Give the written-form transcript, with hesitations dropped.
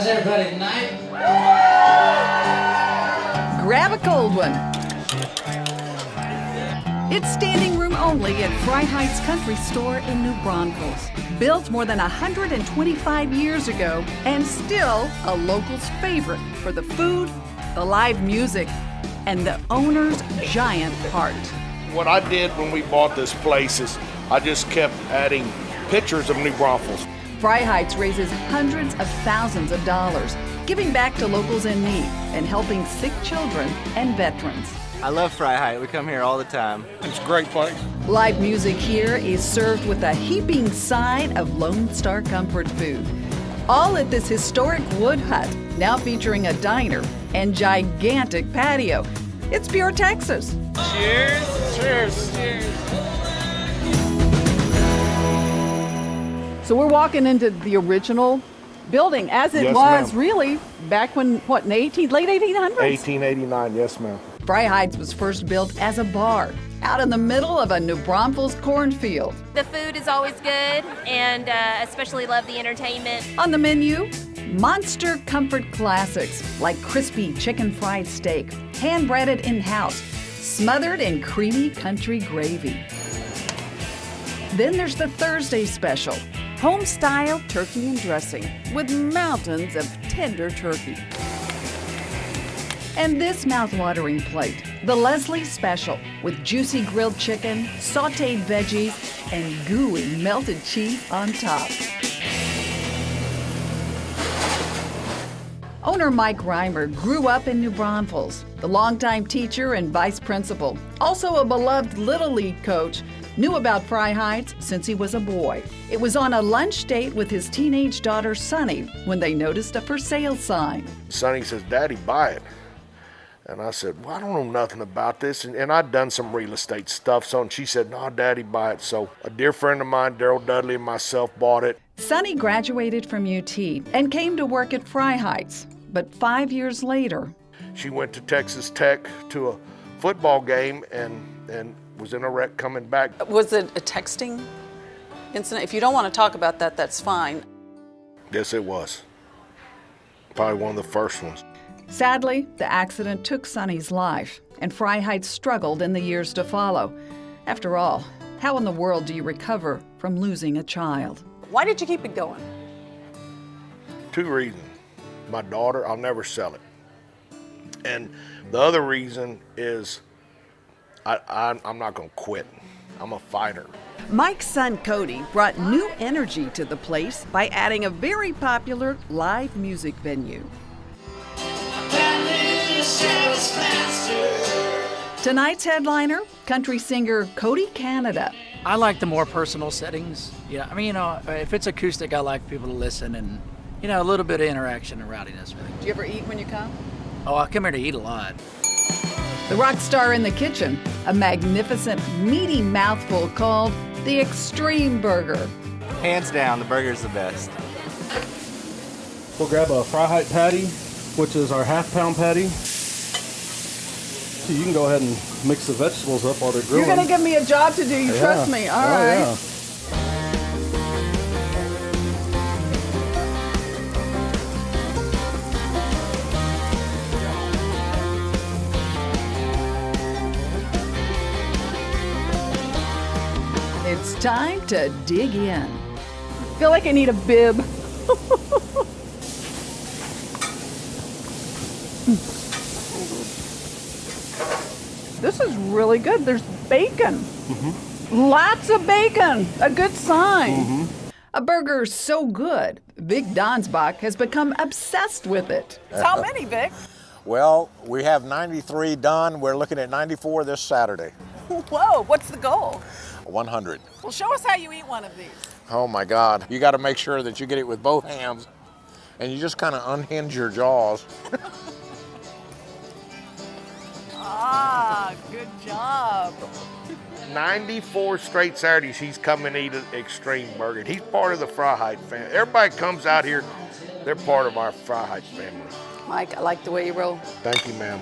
How's everybody tonight? Grab a cold one. It's standing room only at Freiheit Country Store in New Braunfels. Built more than 125 years ago and still a local's favorite for the food, the live music, and the owner's giant heart. What I did when we bought this place is I just kept adding pictures of New Braunfels. Freiheit raises hundreds of thousands of dollars, giving back to locals in need and helping sick children and veterans. I love Freiheit. We come here all the time. It's a great place. Live music here is served with a heaping side of Lone Star comfort food. All at this historic wood hut, now featuring a diner and gigantic patio. It's pure Texas. Cheers. Cheers. Cheers. So we're walking into the original building as it Yes, was ma'am. really back when, what, in the late 1800s? 1889, yes ma'am. Freiheit was first built as a bar out in the middle of a New Braunfels cornfield. The food is always good, and especially love the entertainment. On the menu, monster comfort classics like crispy chicken fried steak, hand-breaded in-house, smothered in creamy country gravy. Then there's the Thursday special, home-style turkey and dressing with mountains of tender turkey. And this mouth-watering plate, the Leslie Special, with juicy grilled chicken, sautéed veggies, and gooey melted cheese on top. Owner Mike Reimer grew up in New Braunfels. The longtime teacher and vice principal, also a beloved Little League coach, knew about Freiheit since he was a boy. It was on a lunch date with his teenage daughter, Sonny, when they noticed a for sale sign. Sonny says, Daddy, buy it. And I said, well, I don't know nothing about this. And I'd done some real estate stuff. So and she said, no, Daddy, buy it. So a dear friend of mine, Daryl Dudley, and myself bought it. Sonny graduated from UT and came to work at Freiheit. But 5 years later, She went to Texas Tech to a football game and was in a wreck coming back. Was it a texting incident? If you don't want to talk about that, that's fine. Yes, it was. Probably one of the first ones. sadly, the accident took Sonny's life, and Freiheit struggled in the years to follow. After all, how in the world do you recover from losing a child? Why did you keep it going? 2 reasons. My daughter, I'll never sell it. And the other reason is I'm not going to quit. I'm a fighter. Mike's son Cody brought new energy to the place by adding a very popular live music venue. Tonight's headliner, country singer Cody Canada. I like the more personal settings. Yeah, I mean, if it's acoustic, I like people to listen and, a little bit of interaction and rowdiness with it. Do you ever eat when you come? Oh, I come here to eat a lot. The rock star in the kitchen, a magnificent, meaty mouthful called the Extreme Burger. Hands down, the burger's the best. We'll grab a Freiheit patty, which is our half-pound patty. So you can go ahead and mix the vegetables up while they're grilling. You're going to give me a job to do, you trust me. All right. Yeah. It's time to dig in. I feel like I need a bib. This is really good. There's bacon. Lots of bacon. A good sign. A burger so good, Vic Donsbach has become obsessed with it. How many, Vic? Well, we have 93 done. We're looking at 94 this Saturday. Whoa, what's the goal? 100. Well, show us how you eat one of these. Oh my God. You got to make sure that you get it with both hands and you just kind of unhinge your jaws. Ah, good job. 94 straight Saturdays he's coming to eat an Extreme Burger. He's part of the Freiheit family. Everybody comes out here, they're part of our Freiheit family. Mike, I like the way you roll. Thank you, ma'am.